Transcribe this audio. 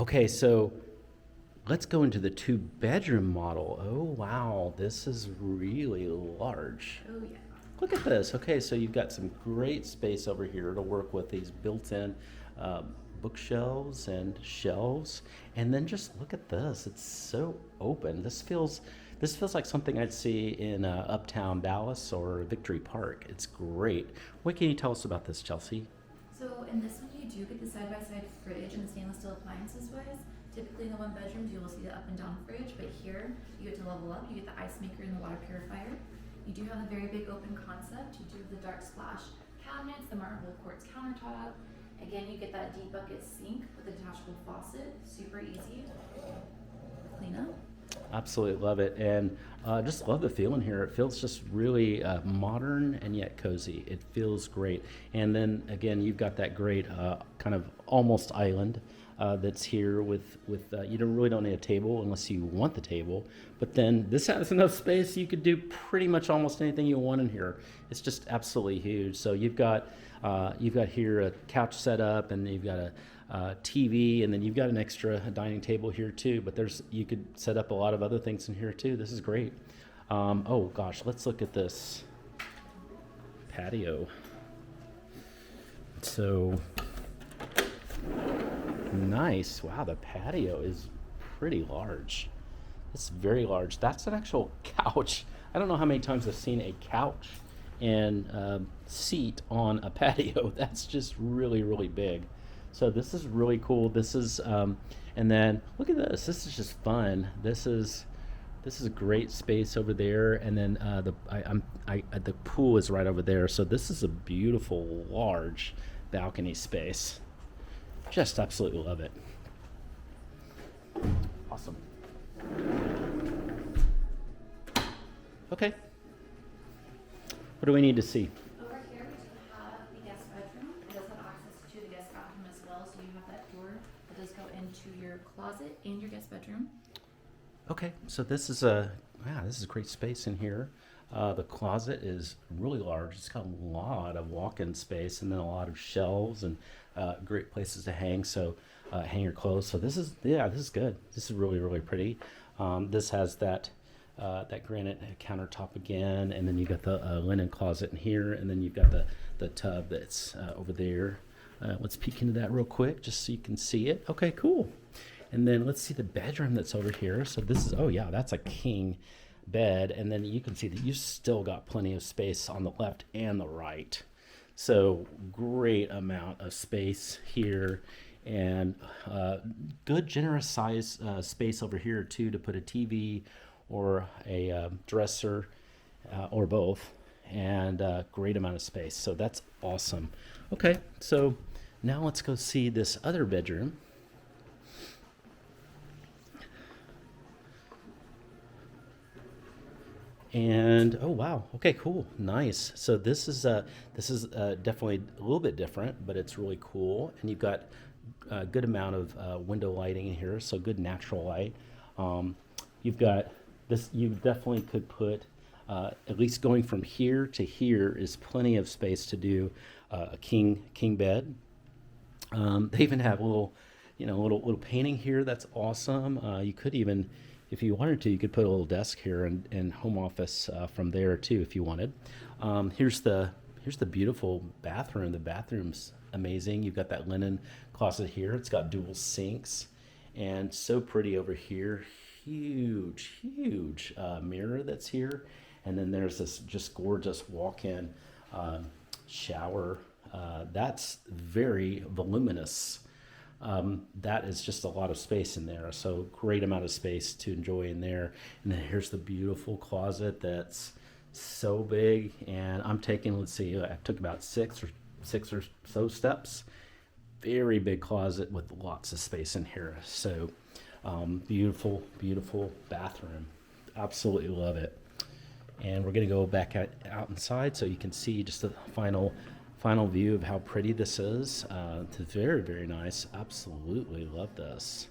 Okay, so let's go into the two-bedroom model. Oh, wow, this is really large. Oh yeah. Look at this. Okay, so you've got some great space over here to work with these built-in um, bookshelves and shelves. And then just look at this. It's so open. This feels like something I'd see in Uptown Dallas or Victory Park. It's great. What can you tell us about this, Chelsea? So in this one, you do get the side-by-side fridge and the stainless steel appliances wise. Typically in the one bedrooms, you will see the up and down fridge, but here you get to level up. You get the ice maker and the water purifier. You do have a very big open concept. You do have the dark splash cabinets, the marble quartz countertop. Again, you get that deep bucket sink with a detachable faucet. Super easy to clean up. Absolutely love it, and just love the feeling here. It feels just really modern and yet cozy. It feels great. And then again, you've got that great kind of almost island that's here with you don't need a table unless you want the table. But then this has enough space you could do pretty much almost anything you want in here. It's just absolutely huge. So you've got here a couch set up, and you've got a TV, and then you've got an extra dining table here too. But you could set up a lot of other things in here too. This is great. Oh gosh, let's look at this patio. So nice. Wow, the patio is pretty large. It's very large. That's an actual couch. I don't know how many times I've seen a couch and seat on a patio. That's just really, really big. So this is really cool. And then look at this. This is just fun. This is a great space over there, and then the pool is right over there. So this is a beautiful, large balcony space. Just absolutely love it. Awesome. Okay. What do we need to see? Over here, we do have the guest bedroom. It does have access to the guest bathroom as well, so you have that door that does go into your closet and your guest bedroom. Okay, so this is great space in here. The closet is really large. It's got a lot of walk-in space, and then a lot of shelves and great places to hang. So hang your clothes. So this is good. This is really, really pretty. This has that granite countertop again, and then you've got the linen closet in here, and then you've got the tub that's over there. Let's peek into that real quick just so you can see it. Okay, cool. And then let's see the bedroom that's over here. So oh yeah, that's a king bed, and then you can see that you still got plenty of space on the left and the right. So great amount of space here, and good generous size space over here too to put a TV or a dresser or both, and great amount of space. So that's awesome. Okay, so now let's go see this other bedroom. And oh wow, okay, cool, nice. So this is definitely a little bit different, but it's really cool. And you've got a good amount of window lighting in here, so good natural light. You've got this. You definitely could put at least going from here to here is plenty of space to do a king bed. They even have a little painting here. That's awesome. You could even, if you wanted to, you could put a little desk here and home office from there too, if you wanted. Here's the beautiful bathroom. The bathroom's amazing. You've got that linen closet here. It's got dual sinks, and so pretty over here. Huge mirror that's here, and then there's this just gorgeous walk-in shower. That's very voluminous. That is just a lot of space in there. So great amount of space to enjoy in there. And then here's the beautiful closet that's so big. And let's see, I took about six or so steps. Very big closet with lots of space in here. So beautiful, beautiful bathroom. Absolutely love it. And we're gonna go back out inside so you can see just the final view of how pretty this is. It's very, very nice. Absolutely love this.